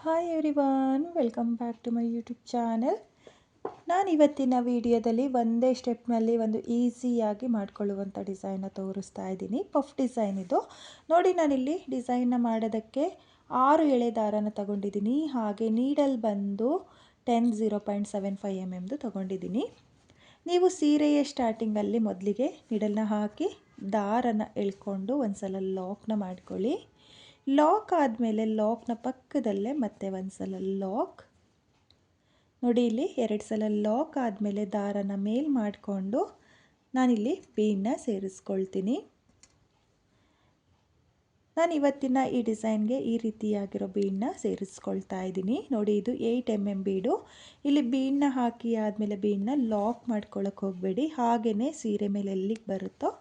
Hi everyone, welcome back to my YouTube channel. ನಾನು ಇವತ್ತಿನ ವಿಡಿಯೋದಲ್ಲಿ ಒಂದೇ ಸ್ಟೆಪ್ನಲ್ಲಿ ಒಂದು ಈಸಿಯಾಗಿ ಮಾಡಿಕೊಳ್ಳುವಂಥ ಡಿಸೈನ್ನ ತೋರಿಸ್ತಾ ಇದ್ದೀನಿ. ಪಫ್ ಡಿಸೈನ್ ಇದು ನೋಡಿ. ನಾನಿಲ್ಲಿ ಡಿಸೈನ್ನ ಮಾಡೋದಕ್ಕೆ 6 ಎಳೆ ದಾರನ ತಗೊಂಡಿದ್ದೀನಿ. ಹಾಗೆ ನೀಡಲ್ ಬಂದು 0.75 mm ತಗೊಂಡಿದ್ದೀನಿ. ನೀವು ಸೀರೆಯ ಸ್ಟಾರ್ಟಿಂಗಲ್ಲಿ ಮೊದಲಿಗೆ ನೀಡಲ್ನ ಹಾಕಿ ದಾರನ ಎಳ್ಕೊಂಡು ಒಂದು ಸಲ ಲಾಕ್ನ ಮಾಡ್ಕೊಳ್ಳಿ. ಲಾಕ್ ಆದಮೇಲೆ ಲಾಕ್ನ ಪಕ್ಕದಲ್ಲೇ ಮತ್ತೆ ಒಂದು ಸಲ ಲಾಕ್ ನೋಡಿ. ಇಲ್ಲಿ 2 ಸಲ ಲಾಕ್ ಆದಮೇಲೆ ದಾರನ ಮೇಲ್ ಮಾಡಿಕೊಂಡು ನಾನಿಲ್ಲಿ ಬೀಡನ್ನ ಸೇರಿಸ್ಕೊಳ್ತೀನಿ. ನಾನು ಇವತ್ತಿನ ಈ ಡಿಸೈನ್ಗೆ ಈ ರೀತಿಯಾಗಿರೋ ಬೀಡನ್ನ ಸೇರಿಸ್ಕೊಳ್ತಾ ಇದ್ದೀನಿ. ನೋಡಿ, ಇದು 8 mm ಬೀಡು. ಇಲ್ಲಿ ಬೀಡನ್ನ ಹಾಕಿ ಆದಮೇಲೆ ಬೀಡನ್ನ ಲಾಕ್ ಮಾಡ್ಕೊಳ್ಳೋಕೆ ಹೋಗಬೇಡಿ. ಹಾಗೆಯೇ ಸೀರೆ ಮೇಲೆ ಎಲ್ಲಿಗೆ ಬರುತ್ತೋ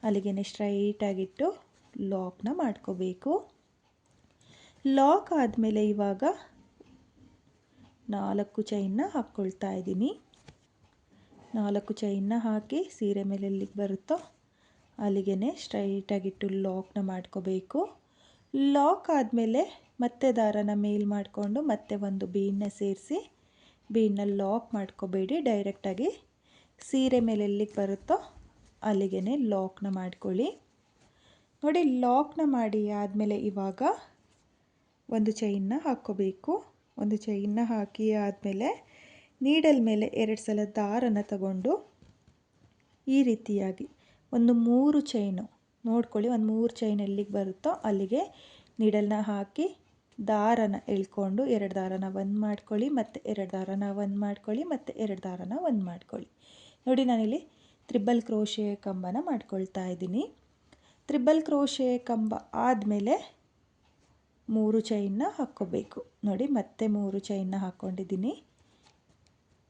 ಅಲ್ಲಿಗೆ ಸ್ಟ್ರೈಟಾಗಿಟ್ಟು ಲಾಕ್ನ ಮಾಡ್ಕೋಬೇಕು. ಲಾಕ್ ಆದಮೇಲೆ ಇವಾಗ 4 ಚೈನ್ನ ಹಾಕ್ಕೊಳ್ತಾ ಇದ್ದೀನಿ. 4 ಚೈನ್ನ ಹಾಕಿ ಸೀರೆ ಮೇಲೆ ಎಲ್ಲಿಗೆ ಬರುತ್ತೋ ಅಲ್ಲಿಗೆ ಸ್ಟ್ರೈಟಾಗಿಟ್ಟು ಲಾಕ್ನ ಮಾಡ್ಕೋಬೇಕು. ಲಾಕ್ ಆದಮೇಲೆ ಮತ್ತೆ ದಾರನ ಮೇಲ್ ಮಾಡಿಕೊಂಡು ಮತ್ತೆ ಒಂದು ಬೀಡನ್ನ ಸೇರಿಸಿ ಬೀಡನ್ನ ಲಾಕ್ ಮಾಡ್ಕೋಬೇಡಿ. ಡೈರೆಕ್ಟಾಗಿ ಸೀರೆ ಮೇಲೆ ಎಲ್ಲಿಗೆ ಬರುತ್ತೋ ಅಲ್ಲಿಗೆ ಲಾಕ್ನ ಮಾಡ್ಕೊಳ್ಳಿ. ನೋಡಿ, ಲಾಕ್ನ ಮಾಡಿ ಆದಮೇಲೆ ಇವಾಗ ಒಂದು ಚೈನ್ನ ಹಾಕ್ಕೋಬೇಕು. ಒಂದು ಚೈನ್ನ ಹಾಕಿ ಆದಮೇಲೆ ನೀಡಲ್ ಮೇಲೆ 2 ಸಲ ದಾರನ ತಗೊಂಡು ಈ ರೀತಿಯಾಗಿ ಒಂದು 3 ಚೈನು ನೋಡ್ಕೊಳ್ಳಿ. ಒಂದು 3 ಚೈನ್ ಎಲ್ಲಿಗೆ ಬರುತ್ತೋ ಅಲ್ಲಿಗೆ ನೀಡಲ್ನ ಹಾಕಿ ದಾರನ ಎಳ್ಕೊಂಡು 2 ದಾರನ ಒಂದು ಮಾಡ್ಕೊಳ್ಳಿ, ಮತ್ತು 2 ದಾರನ ಒಂದು ಮಾಡ್ಕೊಳ್ಳಿ, ಮತ್ತು 2 ದಾರನ ಒಂದು ಮಾಡ್ಕೊಳ್ಳಿ. ನೋಡಿ, ನಾನಿಲ್ಲಿ ತ್ರಿಬಲ್ ಕ್ರೋಶೆ ಕಂಬನ ಮಾಡ್ಕೊಳ್ತಾ ಇದ್ದೀನಿ. ತ್ರಿಬಲ್ ಕ್ರೋಶೆ ಕಂಬ ಆದಮೇಲೆ 3 ಚೈನ್ನ ಹಾಕ್ಕೋಬೇಕು. ನೋಡಿ, ಮತ್ತೆ 3 ಚೈನ್ನ ಹಾಕ್ಕೊಂಡಿದ್ದೀನಿ.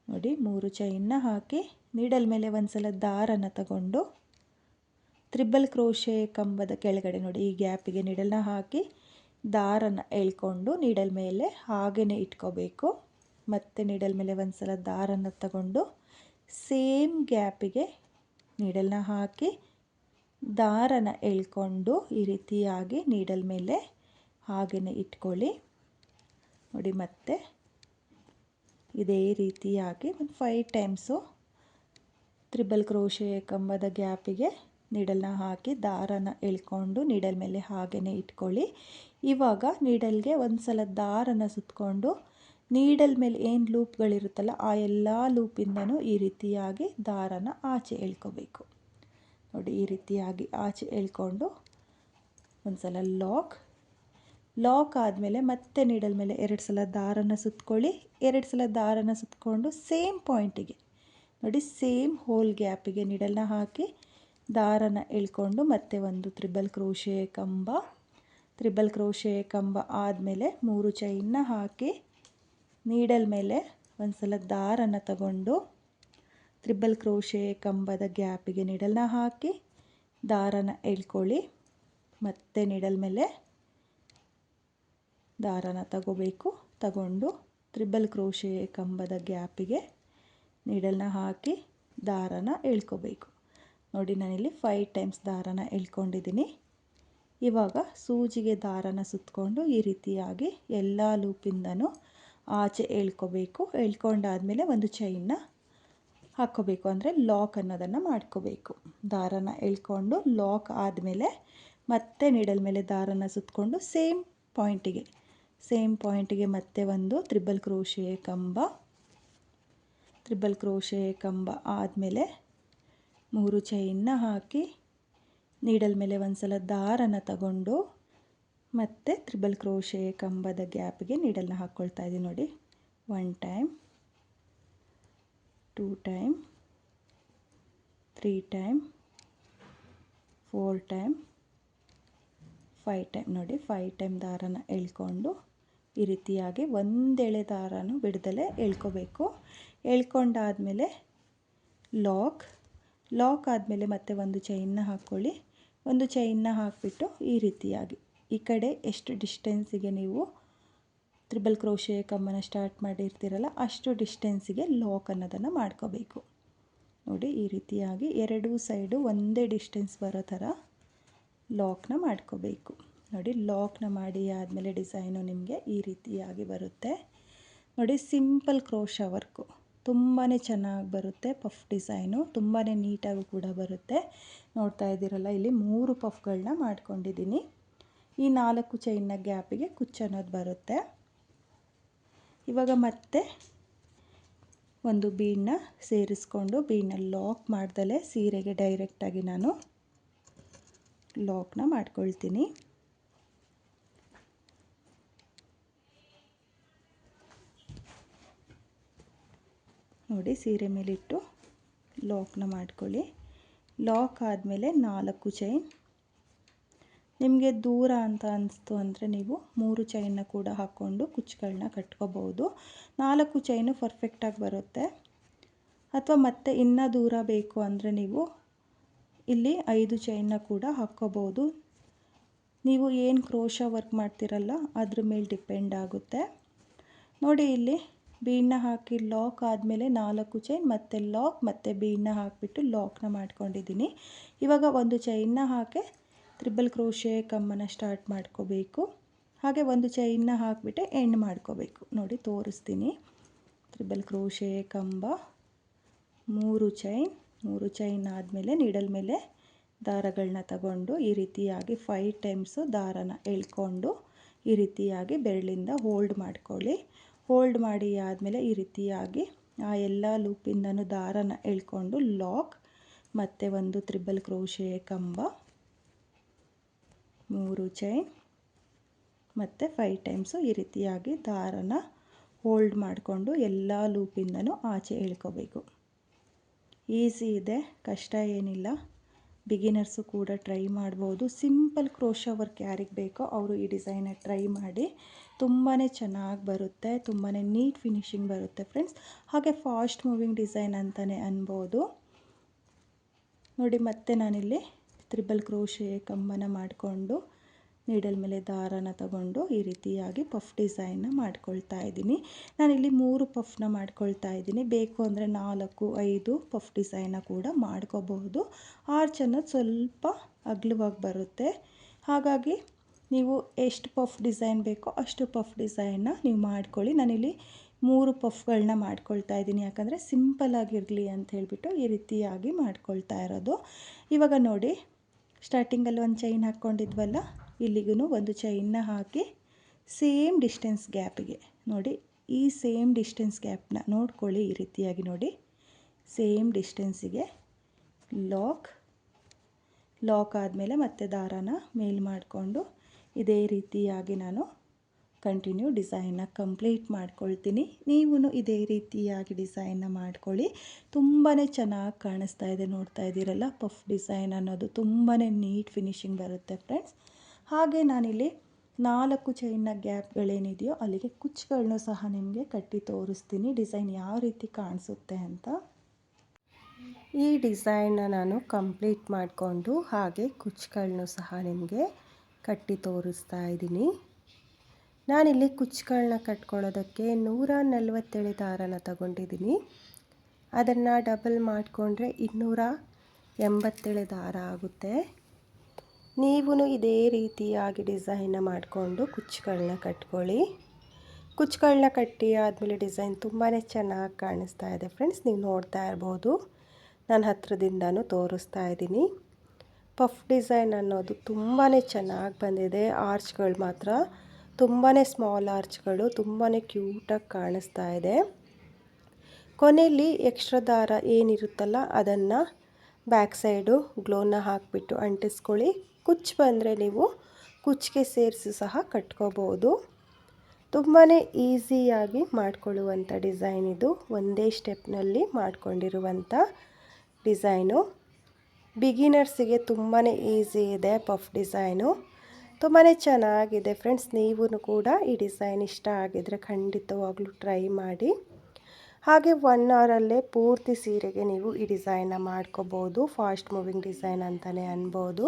ನೋಡಿ, 3 ಚೈನ್ನ ಹಾಕಿ ನೀಡಲ್ ಮೇಲೆ ಒಂದು ಸಲ ದಾರನ ತಗೊಂಡು ತ್ರಿಬಲ್ ಕ್ರೋಶೆ ಕಂಬದ ಕೆಳಗಡೆ ನೋಡಿ ಈ ಗ್ಯಾಪಿಗೆ ನೀಡಲ್ನ ಹಾಕಿ ದಾರನ ಎಳ್ಕೊಂಡು ನೀಡಲ್ ಮೇಲೆ ಹಾಗೇ ಇಟ್ಕೋಬೇಕು. ಮತ್ತು ನೀಡಲ್ ಮೇಲೆ ಒಂದು ಸಲ ದಾರನ ತಗೊಂಡು ಸೇಮ್ ಗ್ಯಾಪಿಗೆ ನೀಡಲ್ನ ಹಾಕಿ ದಾರನ ಎಳ್ಕೊಂಡು ಈ ರೀತಿಯಾಗಿ ನೀಡಲ್ ಮೇಲೆ ಹಾಗೇ ಇಟ್ಕೊಳ್ಳಿ. ನೋಡಿ, ಮತ್ತೆ ಇದೇ ರೀತಿಯಾಗಿ ಒಂದು 5 ಟೈಮ್ಸು ತ್ರಿಬಲ್ ಕ್ರೋಶೆ ಕಂಬದ ಗ್ಯಾಪಿಗೆ ನೀಡಲ್ನ ಹಾಕಿ ದಾರನ ಎಳ್ಕೊಂಡು ನೀಡಲ್ ಮೇಲೆ ಹಾಗೇ ಇಟ್ಕೊಳ್ಳಿ. ಇವಾಗ ನೀಡಲ್ಗೆ ಒಂದು ಸಲ ದಾರನ ಸುತ್ತಕೊಂಡು ನೀಡಲ್ ಮೇಲೆ ಏನು ಲೂಪ್ಗಳಿರುತ್ತಲ್ಲ ಆ ಎಲ್ಲ ಲೂಪಿಂದನೂ ಈ ರೀತಿಯಾಗಿ ದಾರನ ಆಚೆ ಎಳ್ಕೋಬೇಕು. ನೋಡಿ, ಈ ರೀತಿಯಾಗಿ ಆಚೆ ಎಳ್ಕೊಂಡು ಒಂದು ಸಲ ಲಾಕ್ ಆದಮೇಲೆ ಮತ್ತೆ ನೀಡಲ್ ಮೇಲೆ 2 ಸಲ ದಾರನ ಸುತ್ತಕೊಳ್ಳಿ. 2 ಸಲ ದಾರನ ಸುತ್ತಕೊಂಡು ಸೇಮ್ ಪಾಯಿಂಟಿಗೆ ನೋಡಿ ಸೇಮ್ ಹೋಲ್ ಗ್ಯಾಪಿಗೆ ನೀಡಲ್ನ ಹಾಕಿ ದಾರನ ಎಳ್ಕೊಂಡು ಮತ್ತೆ ಒಂದು ತ್ರಿಬಲ್ ಕ್ರೋಶೆ ಕಂಬ ಆದಮೇಲೆ 3 ಚೈನ್ನ ಹಾಕಿ ನೀಡಲ್ ಮೇಲೆ ಒಂದು ಸಲ ದಾರನ ತಗೊಂಡು ತ್ರಿಬಲ್ ಕ್ರೋಶೆ ಕಂಬದ ಗ್ಯಾಪಿಗೆ ನೀಡಲ್ನ ಹಾಕಿ ದಾರನ ಎಳ್ಕೊಳ್ಳಿ. ಮತ್ತೆ ನೀಡಲ್ ಮೇಲೆ ದಾರನ ತಗೊಂಡು ತ್ರಿಬಲ್ ಕ್ರೋಶೆ ಕಂಬದ ಗ್ಯಾಪಿಗೆ ನೀಡಲ್ನ ಹಾಕಿ ದಾರನ ಎಳ್ಕೋಬೇಕು. ನೋಡಿ, ನಾನಿಲ್ಲಿ 5 ಟೈಮ್ಸ್ ದಾರನ ಎಳ್ಕೊಂಡಿದ್ದೀನಿ. ಇವಾಗ ಸೂಜಿಗೆ ದಾರನ ಸುತ್ತಕೊಂಡು ಈ ರೀತಿಯಾಗಿ ಎಲ್ಲ ಲೂಪಿಂದನೂ ಆಚೆ ಎಳ್ಕೋಬೇಕು. ಎಳ್ಕೊಂಡಾದಮೇಲೆ ಒಂದು ಚೈನ್ನ ಹಾಕ್ಕೋಬೇಕು, ಅಂದರೆ ಲಾಕ್ ಅನ್ನೋದನ್ನು ಮಾಡ್ಕೋಬೇಕು. ದಾರನ ಎಳ್ಕೊಂಡು ಲಾಕ್ ಆದಮೇಲೆ ಮತ್ತೆ ನೀಡಲ್ ಮೇಲೆ ದಾರನ ಸುತ್ತಕೊಂಡು ಸೇಮ್ ಪಾಯಿಂಟಿಗೆ ಮತ್ತೆ ಒಂದು ತ್ರಿಬಲ್ ಕ್ರೋಶೆ ಕಂಬ ಆದಮೇಲೆ 3 ಚೈನ್ನ ಹಾಕಿ ನೀಡಲ್ ಮೇಲೆ ಒಂದು ಸಲ ದಾರನ ತಗೊಂಡು ಮತ್ತೆ ತ್ರಿಬಲ್ ಕ್ರೋಶೆ ಕಂಬದ ಗ್ಯಾಪಿಗೆ ನೀಡಲ್ನ ಹಾಕ್ಕೊಳ್ತಾ ಇದ್ದೀನಿ. ನೋಡಿ, 1 time, 2 time, 3 time, 4 time, 5 time. ನೋಡಿ, 5 ಟೈಮ್ ದಾರನ ಎಳ್ಕೊಂಡು ಈ ರೀತಿಯಾಗಿ ಒಂದೆಳೆ ದಾರನೂ ಬಿಡದಲೇ ಎಳ್ಕೋಬೇಕು. ಎಳ್ಕೊಂಡಾದಮೇಲೆ ಲಾಕ್ ಆದಮೇಲೆ ಮತ್ತೆ ಒಂದು ಚೈನ್ನ ಹಾಕ್ಕೊಳ್ಳಿ. ಒಂದು ಚೈನ್ನ ಹಾಕಿಬಿಟ್ಟು ಈ ರೀತಿಯಾಗಿ ಈ ಕಡೆ ಎಷ್ಟು ಡಿಸ್ಟೆನ್ಸಿಗೆ ನೀವು ತ್ರಿಬಲ್ ಕ್ರೋಶೆ ಕಂಬನ ಸ್ಟಾರ್ಟ್ ಮಾಡಿರ್ತೀರಲ್ಲ ಅಷ್ಟು ಡಿಸ್ಟೆನ್ಸಿಗೆ ಲಾಕ್ ಅನ್ನೋದನ್ನು ಮಾಡ್ಕೋಬೇಕು. ನೋಡಿ, ಈ ರೀತಿಯಾಗಿ 2 ಸೈಡು ಒಂದೇ ಡಿಸ್ಟೆನ್ಸ್ ಬರೋ ಥರ ಲಾಕ್ನ ಮಾಡ್ಕೋಬೇಕು. ನೋಡಿ ಲಾಕ್ನ ಮಾಡಿ ಆದಮೇಲೆ ಡಿಸೈನು ನಿಮಗೆ ಈ ರೀತಿಯಾಗಿ ಬರುತ್ತೆ. ನೋಡಿ ಸಿಂಪಲ್ ಕ್ರೋಶಾ ವರ್ಕು ತುಂಬಾ ಚೆನ್ನಾಗಿ ಬರುತ್ತೆ. ಪಫ್ ಡಿಸೈನು ತುಂಬಾ ನೀಟಾಗೂ ಕೂಡ ಬರುತ್ತೆ. ನೋಡ್ತಾ ಇದ್ದೀರಲ್ಲ, ಇಲ್ಲಿ 3 ಪಫ್ಗಳನ್ನ ಮಾಡ್ಕೊಂಡಿದ್ದೀನಿ. ಈ 4 ಚೈನ್ನ ಗ್ಯಾಪಿಗೆ ಕುಚ್ಚನ್ನೋದು ಬರುತ್ತೆ. ಇವಾಗ ಮತ್ತೆ ಒಂದು ಬೀಡನ್ನ ಸೇರಿಸ್ಕೊಂಡು ಬೀಡನ್ನ ಲಾಕ್ ಮಾಡ್ದಲೇ ಸೀರೆಗೆ ಡೈರೆಕ್ಟಾಗಿ ನಾನು ಲಾಕ್ನ ಮಾಡ್ಕೊಳ್ತೀನಿ. ನೋಡಿ ಸೀರೆ ಮೇಲಿಟ್ಟು ಲಾಕ್ನ ಮಾಡ್ಕೊಳ್ಳಿ. ಲಾಕ್ ಆದಮೇಲೆ 4 ಚೈನ್. ನಿಮಗೆ ದೂರ ಅಂತ ಅನಿಸ್ತು ಅಂದರೆ ನೀವು 3 ಚೈನ್ನ ಕೂಡ ಹಾಕ್ಕೊಂಡು ಕುಚ್ಚುಗಳನ್ನ ಕಟ್ಕೋಬೋದು. 4 ಚೈನು ಪರ್ಫೆಕ್ಟಾಗಿ ಬರುತ್ತೆ. ಅಥವಾ ಮತ್ತೆ ಇನ್ನೂ ದೂರ ಬೇಕು ಅಂದರೆ ನೀವು ಇಲ್ಲಿ 5 ಚೈನ್ನ ಕೂಡ ಹಾಕ್ಕೋಬೋದು. ನೀವು ಏನು ಕ್ರೋಶಾ ವರ್ಕ್ ಮಾಡ್ತಿರಲ್ಲ ಅದ್ರ ಮೇಲೆ ಡಿಪೆಂಡ್ ಆಗುತ್ತೆ. ನೋಡಿ ಇಲ್ಲಿ ಬೀಡನ್ನ ಹಾಕಿ ಲಾಕ್ ಆದಮೇಲೆ 4 ಚೈನ್ ಮತ್ತು ಲಾಕ್ ಮತ್ತು ಬೀಡನ್ನ ಹಾಕಿಬಿಟ್ಟು ಲಾಕ್ನ ಮಾಡ್ಕೊಂಡಿದ್ದೀನಿ. ಇವಾಗ ಒಂದು ಚೈನ್ನ ಹಾಕಿ ತ್ರಿಬಲ್ ಕ್ರೋಶೆ ಕಮ್ಮನ್ನು ಸ್ಟಾರ್ಟ್ ಮಾಡ್ಕೋಬೇಕು. ಹಾಗೆ ಒಂದು ಚೈನ್ನ ಹಾಕಿಬಿಟ್ಟು ಎಂಡ್ ಮಾಡ್ಕೋಬೇಕು. ನೋಡಿ ತೋರಿಸ್ತೀನಿ. ತ್ರಿಬಲ್ ಕ್ರೋಶೆ ಕಂಬ, 3 ಚೈನ್ ಆದಮೇಲೆ ನೀಡಲ್ ಮೇಲೆ ದಾರಗಳನ್ನ ತಗೊಂಡು ಈ ರೀತಿಯಾಗಿ 5 ಟೈಮ್ಸು ದಾರನ ಎಳ್ಕೊಂಡು ಈ ರೀತಿಯಾಗಿ ಬೆರಳಿಂದ ಹೋಲ್ಡ್ ಮಾಡ್ಕೊಳ್ಳಿ. ಹೋಲ್ಡ್ ಮಾಡಿ ಆದಮೇಲೆ ಈ ರೀತಿಯಾಗಿ ಆ ಎಲ್ಲ ಲೂಪಿಂದನೂ ದಾರನ ಎಳ್ಕೊಂಡು ಲಾಕ್ ಮತ್ತು ಒಂದು ತ್ರಿಬಲ್ ಕ್ರೋಶೆ ಕಂಬ, 3 ಚೈನ್ ಮತ್ತು 5 ಟೈಮ್ಸು ಈ ರೀತಿಯಾಗಿ ದಾರನ ಹೋಲ್ಡ್ ಮಾಡಿಕೊಂಡು ಎಲ್ಲ ಲೂಪಿಂದನೂ ಆಚೆ ಎಳ್ಕೋಬೇಕು. ಈಸಿ ಇದೆ, ಕಷ್ಟ ಏನಿಲ್ಲ. ಬಿಗಿನರ್ಸು ಕೂಡ ಟ್ರೈ ಮಾಡ್ಬೋದು. ಸಿಂಪಲ್ ಕ್ರೋಶಾ ವರ್ಕ್ ಯಾರಿಗೆ ಬೇಕೋ ಅವರು ಈ ಡಿಸೈನ ಟ್ರೈ ಮಾಡಿ. ತುಂಬಾ ಚೆನ್ನಾಗಿ ಬರುತ್ತೆ, ತುಂಬಾ ನೀಟ್ ಫಿನಿಶಿಂಗ್ ಬರುತ್ತೆ ಫ್ರೆಂಡ್ಸ್. ಹಾಗೆ ಫಾಸ್ಟ್ ಮೂವಿಂಗ್ ಡಿಸೈನ್ ಅಂತಲೇ ಅನ್ಬೋದು. ನೋಡಿ ಮತ್ತೆ ನಾನಿಲ್ಲಿ ತ್ರಿಬಲ್ ಕ್ರೋಶೆ ಕಂಬನ ಮಾಡಿಕೊಂಡು ನೀಡಲ್ ಮೇಲೆ ದಾರನ ತಗೊಂಡು ಈ ರೀತಿಯಾಗಿ ಪಫ್ ಡಿಸೈನ್ನ ಮಾಡ್ಕೊಳ್ತಾ ಇದ್ದೀನಿ. ನಾನಿಲ್ಲಿ 3 ಪಫ್ನ ಮಾಡ್ಕೊಳ್ತಾ ಇದ್ದೀನಿ. ಬೇಕು ಅಂದರೆ 4, 5 ಪಫ್ ಡಿಸೈನ್ನ ಕೂಡ ಮಾಡ್ಕೋಬಹುದು. ಆರ್ಚ್ ಅನ್ನೋದು ಸ್ವಲ್ಪ ಅಗಲವಾಗಿ ಬರುತ್ತೆ. ಹಾಗಾಗಿ ನೀವು ಎಷ್ಟು ಪಫ್ ಡಿಸೈನ್ ಬೇಕೋ ಅಷ್ಟು ಪಫ್ ಡಿಸೈನ್ನ ನೀವು ಮಾಡ್ಕೊಳ್ಳಿ. ನಾನಿಲ್ಲಿ 3 ಪಫ್ಗಳನ್ನ ಮಾಡ್ಕೊಳ್ತಾ ಇದ್ದೀನಿ, ಯಾಕಂದರೆ ಸಿಂಪಲ್ಲಾಗಿರಲಿ ಅಂತ ಹೇಳಿಬಿಟ್ಟು ಈ ರೀತಿಯಾಗಿ ಮಾಡ್ಕೊಳ್ತಾ ಇರೋದು. ಇವಾಗ ನೋಡಿ ಸ್ಟಾರ್ಟಿಂಗಲ್ಲಿ ಒಂದು ಚೈನ್ ಹಾಕ್ಕೊಂಡಿದ್ವಲ್ಲ, ಇಲ್ಲಿಗೂ ಒಂದು ಚೈನ್ನ ಹಾಕಿ ಸೇಮ್ ಡಿಸ್ಟೆನ್ಸ್ ಗ್ಯಾಪಿಗೆ ನೋಡಿ, ಈ ಸೇಮ್ ಡಿಸ್ಟೆನ್ಸ್ ಗ್ಯಾಪ್ನ ನೋಡ್ಕೊಳ್ಳಿ. ಈ ರೀತಿಯಾಗಿ ನೋಡಿ ಸೇಮ್ ಡಿಸ್ಟೆನ್ಸಿಗೆ ಲಾಕ್ ಆದಮೇಲೆ ಮತ್ತೆ ದಾರಾನ ಮೇಲ್ ಮಾಡಿಕೊಂಡು ಇದೇ ರೀತಿಯಾಗಿ ನಾನು ಕಂಟಿನ್ಯೂ ಡಿಸೈನ್ನ ಕಂಪ್ಲೀಟ್ ಮಾಡ್ಕೊಳ್ತೀನಿ. ನೀವು ಇದೇ ರೀತಿಯಾಗಿ ಡಿಸೈನ್ನ ಮಾಡ್ಕೊಳ್ಳಿ. ತುಂಬಾ ಚೆನ್ನಾಗಿ ಕಾಣಿಸ್ತಾ ಇದೆ. ನೋಡ್ತಾ ಇದ್ದೀರಲ್ಲ, ಪಫ್ ಡಿಸೈನ್ ಅನ್ನೋದು ತುಂಬಾ ನೀಟ್ ಫಿನಿಶಿಂಗ್ ಬರುತ್ತೆ ಫ್ರೆಂಡ್ಸ್. ಹಾಗೆ ನಾನಿಲ್ಲಿ 4 ಚೈನ್ನ ಗ್ಯಾಪ್ಗಳೇನಿದೆಯೋ ಅಲ್ಲಿಗೆ ಕುಚ್ಚುಗಳನ್ನೂ ಸಹ ನಿಮಗೆ ಕಟ್ಟಿ ತೋರಿಸ್ತೀನಿ, ಡಿಸೈನ್ ಯಾವ ರೀತಿ ಕಾಣಿಸುತ್ತೆ ಅಂತ. ಈ ಡಿಸೈನ್ನ ನಾನು ಕಂಪ್ಲೀಟ್ ಮಾಡಿಕೊಂಡು ಹಾಗೆ ಕುಚ್ಚುಗಳನ್ನೂ ಸಹ ನಿಮಗೆ ಕಟ್ಟಿ ತೋರಿಸ್ತಾ ಇದ್ದೀನಿ. ನಾನಿಲ್ಲಿ ಕುಚ್ಚುಗಳನ್ನ ಕಟ್ಕೊಳ್ಳೋದಕ್ಕೆ 147 ದಾರನ ತಗೊಂಡಿದ್ದೀನಿ. ಅದನ್ನು ಡಬಲ್ ಮಾಡಿಕೊಂಡ್ರೆ 287 ದಾರ ಆಗುತ್ತೆ. ನೀವು ಇದೇ ರೀತಿಯಾಗಿ ಡಿಸೈನ್ನ ಮಾಡಿಕೊಂಡು ಕುಚ್ಚುಗಳನ್ನ ಕಟ್ಕೊಳ್ಳಿ. ಕುಚ್ಚುಗಳನ್ನ ಕಟ್ಟಿ ಆದಮೇಲೆ ಡಿಸೈನ್ ತುಂಬಾ ಚೆನ್ನಾಗಿ ಕಾಣಿಸ್ತಾ ಇದೆ ಫ್ರೆಂಡ್ಸ್. ನೀವು ನೋಡ್ತಾ ಇರ್ಬೋದು, ನಾನು ಹತ್ತಿರದಿಂದನೂ ತೋರಿಸ್ತಾ ಇದ್ದೀನಿ. ಪಫ್ ಡಿಸೈನ್ ಅನ್ನೋದು ತುಂಬಾ ಚೆನ್ನಾಗಿ ಬಂದಿದೆ. ಆರ್ಚ್ಗಳು ಮಾತ್ರ ತುಂಬಾ ಸ್ಮಾಲ್ ಆರ್ಚ್ಗಳು, ತುಂಬಾ ಕ್ಯೂಟಾಗಿ ಕಾಣಿಸ್ತಾ ಇದೆ. ಕೊನೆಯಲ್ಲಿ ಎಕ್ಸ್ಟ್ರಾ ದಾರ ಏನಿರುತ್ತಲ್ಲ ಅದನ್ನು ಬ್ಯಾಕ್ ಸೈಡು ಗ್ಲೋನ ಹಾಕಿಬಿಟ್ಟು ಅಂಟಿಸ್ಕೊಳ್ಳಿ. ಕುಚ್ಚು ಬಂದರೆ ನೀವು ಕುಚ್ಚಿಗೆ ಸೇರಿಸಿ ಸಹ ಕಟ್ಕೋಬೋದು. ತುಂಬಾ ಈಸಿಯಾಗಿ ಮಾಡ್ಕೊಳ್ಳುವಂಥ ಡಿಸೈನ್ ಇದು. ಒಂದೇ ಸ್ಟೆಪ್ನಲ್ಲಿ ಮಾಡ್ಕೊಂಡಿರುವಂಥ ಡಿಸೈನು. ಬಿಗಿನರ್ಸಿಗೆ ತುಂಬಾ ಈಸಿ ಇದೆ. ಪಫ್ ಡಿಸೈನು ತುಂಬಾ ಚೆನ್ನಾಗಿದೆ ಫ್ರೆಂಡ್ಸ್. ನೀವು ಕೂಡ ಈ ಡಿಸೈನ್ ಇಷ್ಟ ಆಗಿದರೆ ಖಂಡಿತವಾಗ್ಲೂ ಟ್ರೈ ಮಾಡಿ. ಹಾಗೆ 1 ಅವರಲ್ಲೇ ಪೂರ್ತಿ ಸೀರೆಗೆ ನೀವು ಈ ಡಿಸೈನ್ನ ಮಾಡ್ಕೋಬೋದು. ಫಾಸ್ಟ್ ಮೂವಿಂಗ್ ಡಿಸೈನ್ ಅಂತಲೇ ಅನ್ಬೋದು.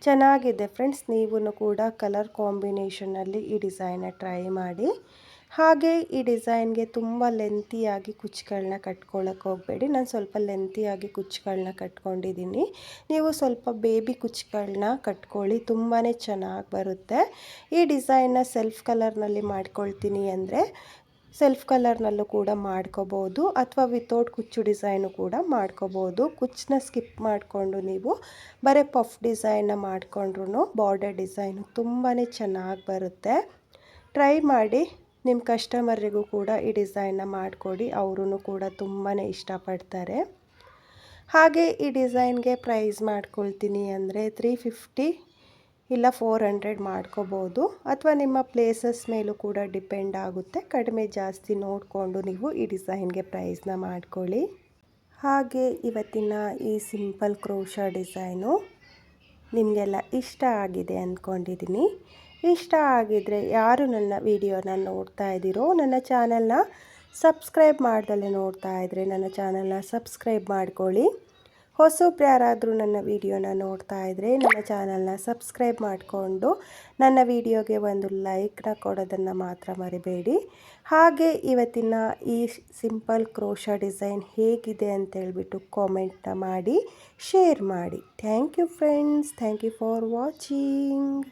ಚೆನ್ನಾಗಿದೆ ಫ್ರೆಂಡ್ಸ್. ನೀವು ಕೂಡ ಕಲರ್ ಕಾಂಬಿನೇಷನಲ್ಲಿ ಈ ಡಿಸೈನ್ನ ಟ್ರೈ ಮಾಡಿ. ಹಾಗೆ ಈ ಡಿಸೈನ್ಗೆ ತುಂಬ ಲೆಂತಿಯಾಗಿ ಕುಚ್ಚುಗಳನ್ನ ಕಟ್ಕೊಳ್ಳೋಕೆ ಹೋಗಬೇಡಿ. ನಾನು ಸ್ವಲ್ಪ ಲೆಂತಿಯಾಗಿ ಕುಚ್ಚುಗಳನ್ನ ಕಟ್ಕೊಂಡಿದ್ದೀನಿ. ನೀವು ಸ್ವಲ್ಪ ಬೇಬಿ ಕುಚ್ಚುಗಳನ್ನ ಕಟ್ಕೊಳ್ಳಿ, ತುಂಬಾ ಚೆನ್ನಾಗಿ ಬರುತ್ತೆ. ಈ ಡಿಸೈನ್ನ ಸೆಲ್ಫ್ ಕಲರ್ನಲ್ಲಿ ಮಾಡ್ಕೊಳ್ತೀನಿ ಅಂದರೆ ಸೆಲ್ಫ್ ಕಲರ್ನಲ್ಲೂ ಕೂಡ ಮಾಡ್ಕೋಬೋದು, ಅಥವಾ ವಿತೌಟ್ ಕುಚ್ಚು ಡಿಸೈನು ಕೂಡ ಮಾಡ್ಕೋಬೋದು. ಕುಚ್ಚನ್ನ ಸ್ಕಿಪ್ ಮಾಡಿಕೊಂಡು ನೀವು ಬರೀ ಪಫ್ ಡಿಸೈನ್ನ ಮಾಡಿಕೊಂಡ್ರೂ ಬಾರ್ಡರ್ ಡಿಸೈನು ತುಂಬಾ ಚೆನ್ನಾಗಿ ಬರುತ್ತೆ. ಟ್ರೈ ಮಾಡಿ, ನಿಮ್ಮ ಕಸ್ಟಮರಿಗೂ ಕೂಡ ಈ ಡಿಸೈನ್ನ ಮಾಡಿಕೊಡಿ, ಅವರೂ ಕೂಡ ತುಂಬಾ ಇಷ್ಟಪಡ್ತಾರೆ. ಹಾಗೆ ಈ ಡಿಸೈನ್ಗೆ ಪ್ರೈಸ್ ಮಾಡ್ಕೊಳ್ತೀನಿ ಅಂದರೆ 350 ಇಲ್ಲ 400 ಮಾಡ್ಕೋಬೋದು, ಅಥವಾ ನಿಮ್ಮ ಪ್ಲೇಸಸ್ ಮೇಲೂ ಕೂಡ ಡಿಪೆಂಡ್ ಆಗುತ್ತೆ. ಕಡಿಮೆ ಜಾಸ್ತಿ ನೋಡಿಕೊಂಡು ನೀವು ಈ ಡಿಸೈನ್ಗೆ ಪ್ರೈಸ್ನ ಮಾಡ್ಕೊಳ್ಳಿ. ಹಾಗೆ ಇವತ್ತಿನ ಈ ಸಿಂಪಲ್ ಕ್ರೋಶಾ ಡಿಸೈನು ನಿಮಗೆಲ್ಲ ಇಷ್ಟ ಆಗಿದೆ ಅಂದ್ಕೊಂಡಿದ್ದೀನಿ. ಇಷ್ಟ ಆಗಿದರೆ ಯಾರು ನನ್ನ ವಿಡಿಯೋನ ನೋಡ್ತಾ ಇದ್ದೀರೋ, ನನ್ನ ಚಾನಲ್ನ ಸಬ್ಸ್ಕ್ರೈಬ್ ಮಾಡ್ದಲೇ ನೋಡ್ತಾ ಇದ್ದರೆ ನನ್ನ ಚಾನಲ್ನ ಸಬ್ಸ್ಕ್ರೈಬ್ ಮಾಡ್ಕೊಳ್ಳಿ. ಹೊಸಬ್ರು ಯಾರಾದರೂ ನನ್ನ ವಿಡಿಯೋನ ನೋಡ್ತಾ ಇದ್ದರೆ ನನ್ನ ಚಾನಲ್ನ ಸಬ್ಸ್ಕ್ರೈಬ್ ಮಾಡಿಕೊಂಡು ನನ್ನ ವಿಡಿಯೋಗೆ ಒಂದು ಲೈಕ್ನ ಕೊಡೋದನ್ನು ಮಾತ್ರ ಮರಿಬೇಡಿ. ಹಾಗೆ ಇವತ್ತಿನ ಈ ಸಿಂಪಲ್ ಕ್ರೋಶಾ ಡಿಸೈನ್ ಹೇಗಿದೆ ಅಂತೇಳ್ಬಿಟ್ಟು ಕಾಮೆಂಟ್ನ ಮಾಡಿ ಶೇರ್ ಮಾಡಿ. Thank you friends, thank you for watching.